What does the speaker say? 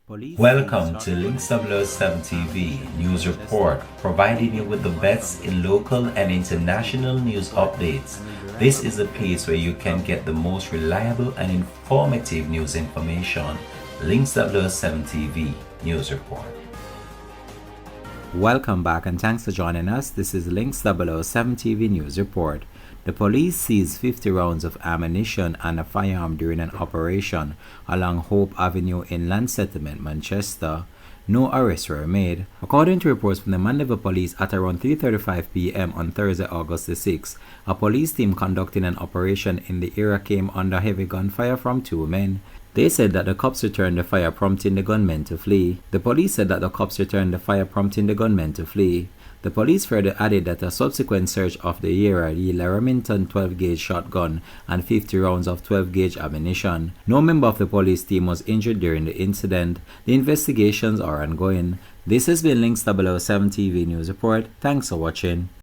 Welcome to Links 007 TV News Report, providing you with the best in local and international news updates. This is a place where you can get the most reliable and informative news information. Links 007 TV News Report. Welcome back and thanks for joining us. This is Links 007 TV News Report. The police seized 50 rounds of ammunition and a firearm during an operation along Hope Avenue in Land Settlement, Manchester. No arrests were made. According to reports from the Mandeville Police, at around 3:35 p.m. on Thursday, August the 6th, a police team conducting an operation in the area came under heavy gunfire from two men. They said that the cops returned the fire, prompting the gunmen to flee. The police said that the cops returned the fire, prompting the gunmen to flee. The police further added that a subsequent search of the area yielded a Remington 12-gauge shotgun and 50 rounds of 12-gauge ammunition. No member of the police team was injured during the incident. The investigations are ongoing. This has been Links 007 TV News Report. Thanks for watching.